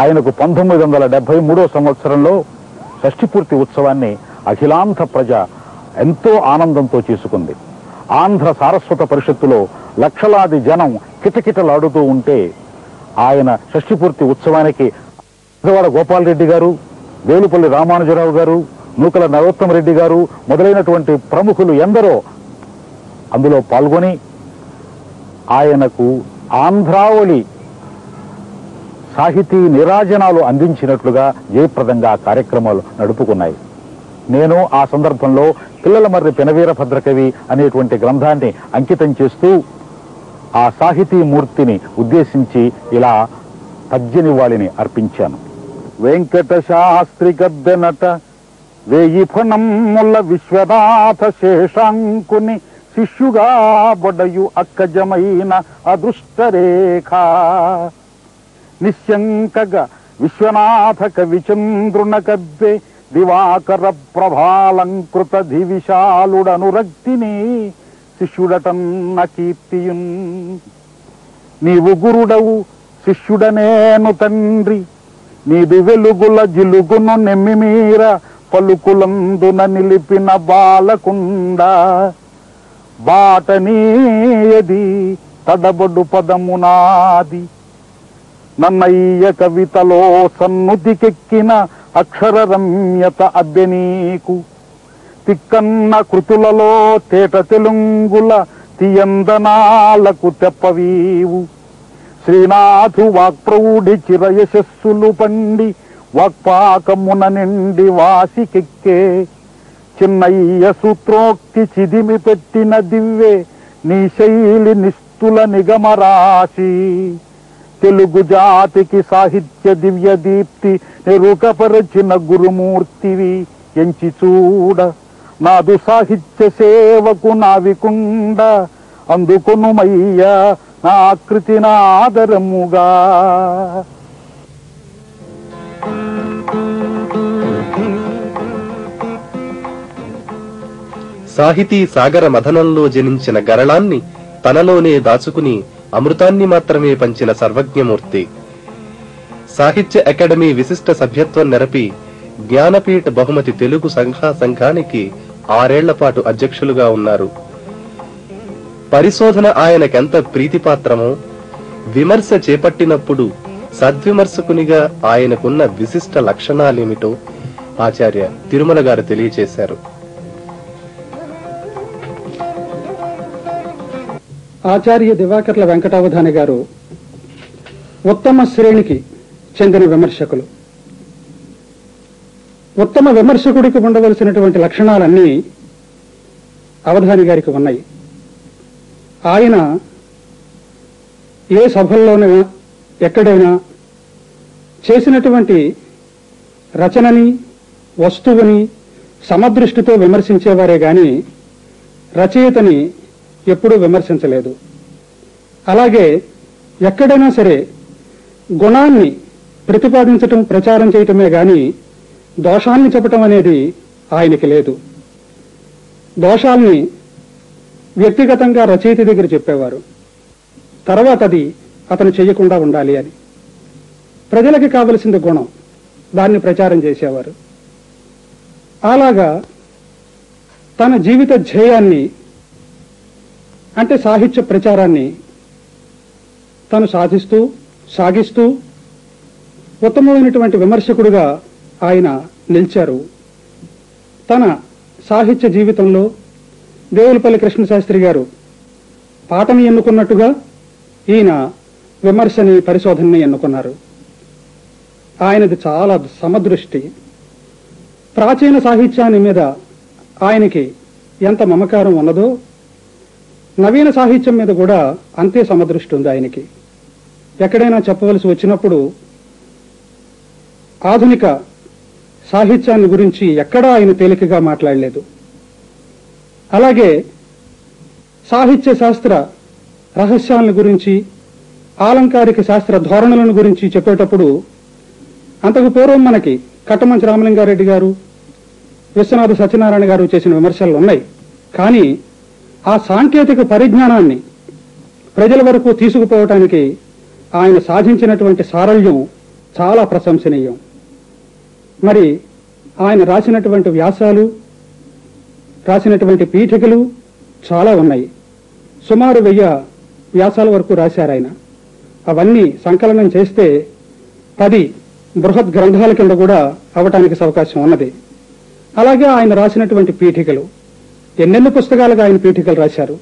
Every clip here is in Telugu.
ఆయనకు 1973 సంవత్సరంలో షష్ఠిపూర్తి ఉత్సవాన్ని అఖిలాంధ్ర ప్రజ ఎంతో ఆనందంతో చేసుకుంది. ఆంధ్ర సారస్వత పరిషత్తులో లక్షలాది జనం కిటకిటలాడుతూ ఉంటే ఆయన షష్ఠిపూర్తి ఉత్సవానికి పెద్దవాడ గోపాలరెడ్డి గారు, వేలుపల్లి రామానుజరావు గారు, నూకల నరోత్తమరెడ్డి గారు మొదలైనటువంటి ప్రముఖులు ఎందరో అందులో పాల్గొని ఆయనకు ఆంధ్రావళి సాహితీ నిరాజనాలు అందించినట్లుగా జయప్రదంగా కార్యక్రమాలు నడుపుకున్నాయి. నేను ఆ సందర్భంలో పిల్లలమర్రి పెనవీరభద్రకవి అనేటువంటి గ్రంథాన్ని అంకితం చేస్తూ ఆ సాహితీ మూర్తిని ఉద్దేశించి ఇలా పద్యనివాళిని అర్పించాను. వెంకట శాస్త్రి గద్దెనట వేయి ఫణముల విశ్వనాథ శేషాంకుని శిష్యుగా బొడయు అక్కజమైన అదృష్టరేఖ నిశంకగా విశ్వనాథ కవిచంద్రున కబ్బె దివాకర ప్రభాలంకృత దివిశాలుడనురక్తిని శిష్యుడటన్న కీర్తియున్ నీవు గురుడవు శిష్యుడనేను తండ్రి నీది వెలుగుల జిలుగును నెమ్మిమీర పలుకులందున నిలిపిన బాలకుండ బాటనీయది తడబడు పదమునాది నన్నయ్య కవితలో సన్నుతికెక్కిన అక్షర రమ్యత అబ్బెనీకు తిక్కన్న కృతులలో తేట తెలుంగుల తియందనాలకు తెప్పవీవు శ్రీనాథు వాక్ప్రౌఢి చిరయశస్సులు పండి వాక్పాకమున నిండి వాసికెక్కే చిన్నయ్య సూత్రోక్తి చిదిమి పెట్టిన దివ్వే నీ శైలి నిస్తుల నిగమరాశి తెలుగు జాతికి సాహిత్య దివ్య దీప్తి నిరుకపరచిన గురుమూర్తివి ఎంచి చూడ నాదు సాహిత్య సేవకు నావికుండ అందుకొనుమయ్యా నా ఆకృతి నాదరముగా. సాహితీ సాగర మథనంలో జనించిన గరళాన్ని తనలోనే దాచుకుని అమృతాన్ని మాత్రమే పంచిన సర్వజ్ఞమూర్తి. సాహిత్య అకాడమీ విశిష్ట సభ్యత్వం నెరపి జ్ఞానపీఠ బహుమతి తెలుగు సంఘానికి 6 ఏళ్ల పాటు అధ్యక్షులుగా ఉన్నారు. పరిశోధన ఆయనకెంత ప్రీతిపాత్రమో, విమర్శ చేపట్టినప్పుడు సద్విమర్శకునిగా ఆయనకున్న విశిష్ట లక్షణాలేమిటో ఆచార్య తిరుమల గారు తెలియచేశారు. ఆచార్య దివాకర్ల వెంకటావధాని గారు ఉత్తమ శ్రేణికి చెందిన విమర్శకులు. ఉత్తమ విమర్శకుడికి ఉండవలసినటువంటి లక్షణాలన్నీ అవధాని గారికి ఉన్నాయి. ఆయన ఏ సభల్లోనైనా ఎక్కడైనా చేసినటువంటి రచనని వస్తువుని సమదృష్టితో విమర్శించేవారే గాని రచయితని ఎప్పుడూ విమర్శించలేదు. అలాగే ఎక్కడైనా సరే గుణాన్ని ప్రతిపాదించటం ప్రచారం చేయటమే గాని దోషాల్ని చెప్పటం అనేది ఆయనకి లేదు. దోషాల్ని వ్యక్తిగతంగా రచయిత దగ్గర చెప్పేవారు, తర్వాత అది అతను చెయ్యకుండా ఉండాలి అని. ప్రజలకి కావలసింది గుణం, దాన్ని ప్రచారం చేసేవారు. అలాగా తన జీవిత ధ్యేయాన్ని అంటే సాహిత్య ప్రచారాన్ని తను సాగిస్తూ ఉత్తమమైనటువంటి విమర్శకుడుగా ఆయన నిలిచారు. తన సాహిత్య జీవితంలో దేవులపల్లి కృష్ణశాస్త్రి గారు పాటని ఎన్నుకున్నట్టుగా ఈయన విమర్శని పరిశోధనని ఎన్నుకున్నారు. ఆయనది చాలా సమదృష్టి. ప్రాచీన సాహిత్యాన్ని మీద ఆయనకి ఎంత మమకారం ఉన్నదో నవీన సాహిత్యం మీద కూడా అంతే సమదృష్టి ఉంది ఆయనకి. ఎక్కడైనా చెప్పవలసి వచ్చినప్పుడు ఆధునిక సాహిత్యాన్ని గురించి ఎక్కడా ఆయన తేలికగా మాట్లాడలేదు. అలాగే సాహిత్య శాస్త్ర రహస్యాలను గురించి, ఆలంకారిక శాస్త్ర ధోరణులను గురించి చెప్పేటప్పుడు అంతకు పూర్వం మనకి కట్టమంచి రామలింగారెడ్డి గారు, విశ్వనాథ సత్యనారాయణ గారు చేసిన విమర్శలు ఉన్నాయి. కానీ ఆ సాంకేతిక పరిజ్ఞానాన్ని ప్రజల వరకు తీసుకుపోవటానికి ఆయన సాధించినటువంటి సారళ్యం చాలా ప్రశంసనీయం. మరి ఆయన రాసినటువంటి వ్యాసాలు, రాసినటువంటి పీఠికలు చాలా ఉన్నాయి. సుమారు 1000 వ్యాసాల వరకు రాశారు ఆయన. అవన్నీ సంకలనం చేస్తే 10 బృహత్ గ్రంథాల కింద కూడా అవటానికి అవకాశం ఉన్నది. అలాగే ఆయన రాసినటువంటి పీఠికలు, ఎన్నెన్ని పుస్తకాలుగా ఆయన పీఠికలు రాశారు.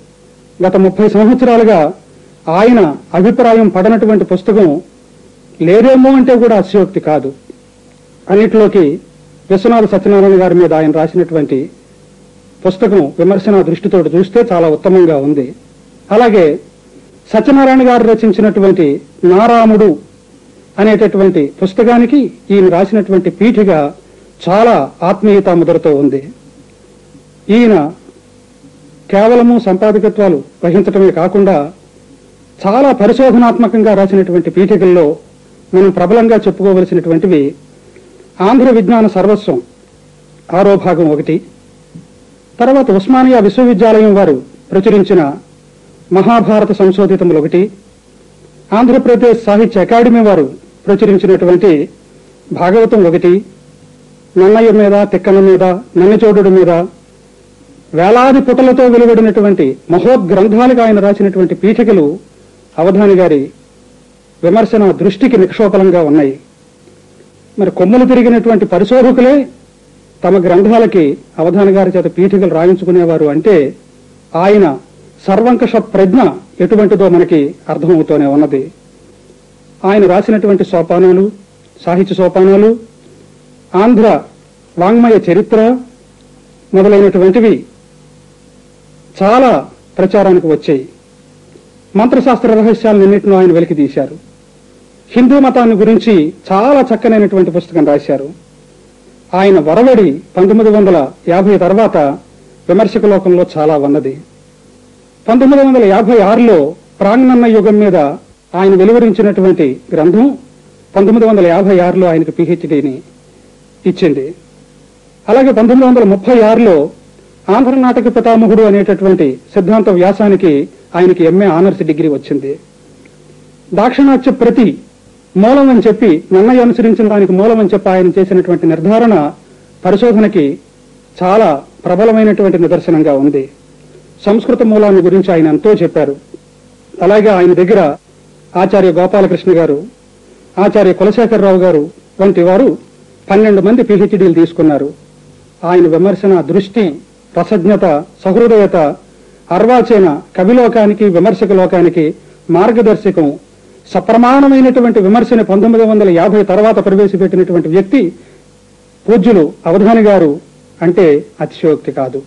గత 30 సంవత్సరాలుగా ఆయన అభిప్రాయం పడనటువంటి పుస్తకం లేదేమో అంటే కూడా అతిశయోక్తి కాదు. అన్నిటిలోకి విశ్వనాథ సత్యనారాయణ గారి మీద ఆయన రాసినటువంటి పుస్తకం విమర్శన దృష్టితో చూస్తే చాలా ఉత్తమంగా ఉంది. అలాగే సత్యనారాయణ గారు రచించినటువంటి నారాముడు అనేటటువంటి పుస్తకానికి ఈయన రాసినటువంటి పీఠిక చాలా ఆత్మీయత ముద్రతో ఉంది. ఈయన కేవలము సంపాదకత్వాలు వహించటమే కాకుండా చాలా పరిశోధనాత్మకంగా రాసినటువంటి పీఠికల్లో మనం ప్రబలంగా చెప్పుకోవలసినటువంటివి ఆంధ్ర విజ్ఞాన సర్వస్వం 6వ భాగం 1, తర్వాత ఉస్మానియా విశ్వవిద్యాలయం వారు ప్రచురించిన మహాభారత సంశోధితములు 1, ఆంధ్రప్రదేశ్ సాహిత్య అకాడమీ వారు ప్రచురించినటువంటి భాగవతం 1, నన్నయ్య మీద, తిక్కన మీద, నన్నచోడుడి మీద వేలాది పుటలతో వెలువడినటువంటి మహోద్గ్రంథాలుగా ఆయన రాసినటువంటి పీఠికలు అవధాని గారి విమర్శన దృష్టికి నిక్షోపలంగా ఉన్నాయి. మరి కొమ్ములు తిరిగినటువంటి పరిశోధకులే తమ గ్రంథాలకి అవధాని గారి చేత పీఠికలు రాయించుకునేవారు అంటే ఆయన సర్వంకష ప్రజ్ఞ ఎటువంటిదో మనకి అర్థమవుతూనే ఉన్నది. ఆయన రాసినటువంటి సోపానాలు, సాహిత్య సోపానాలు, ఆంధ్ర వాంగ్మయ చరిత్ర మొదలైనటువంటివి చాలా ప్రచారానికి వచ్చాయి. మంత్రశాస్త్ర రహస్యాలన్నింటినూ ఆయన వెలికి తీశారు. హిందూ మతాన్ని గురించి చాలా చక్కనైనటువంటి పుస్తకం రాశారు. ఆయన వరవడి 1950 తర్వాత విమర్శక లోకంలో చాలా ఉన్నది. 1956లో ప్రాంగణన్న యుగం మీద ఆయన వెలువరించినటువంటి గ్రంథం 1956లో ఆయనకు పిహెచ్డిని ఇచ్చింది. అలాగే 1936లో ఆంధ్ర నాటక పితామహుడు అనేటటువంటి సిద్ధాంత వ్యాసానికి ఆయనకి ఎంఏ ఆనర్స్ డిగ్రీ వచ్చింది. దాక్షిణాత్య ప్రతి మూలం అని చెప్పి, నన్నయ్య అనుసరించిన దానికి మూలం అని చెప్పి ఆయన చేసినటువంటి నిర్ధారణ పరిశోధనకి చాలా ప్రబలమైనటువంటి నిదర్శనంగా ఉంది. సంస్కృత మూలాన్ని గురించి ఆయన ఎంతో చెప్పారు. అలాగే ఆయన దగ్గర ఆచార్య గోపాలకృష్ణ గారు, ఆచార్య కులశేఖరరావు గారు వంటి వారు 12 మంది పిహెచ్డీలు తీసుకున్నారు. ఆయన విమర్శన దృష్టి, రసజ్ఞత, సహృదయత అర్వాచీన కవిలోకానికి, విమర్శక లోకానికి మార్గదర్శకం. సప్రమాణమైనటువంటి విమర్శని 1950 తర్వాత ప్రవేశపెట్టినటువంటి వ్యక్తి పూజ్యులు అవధాని గారు అంటే అతిశయోక్తి కాదు.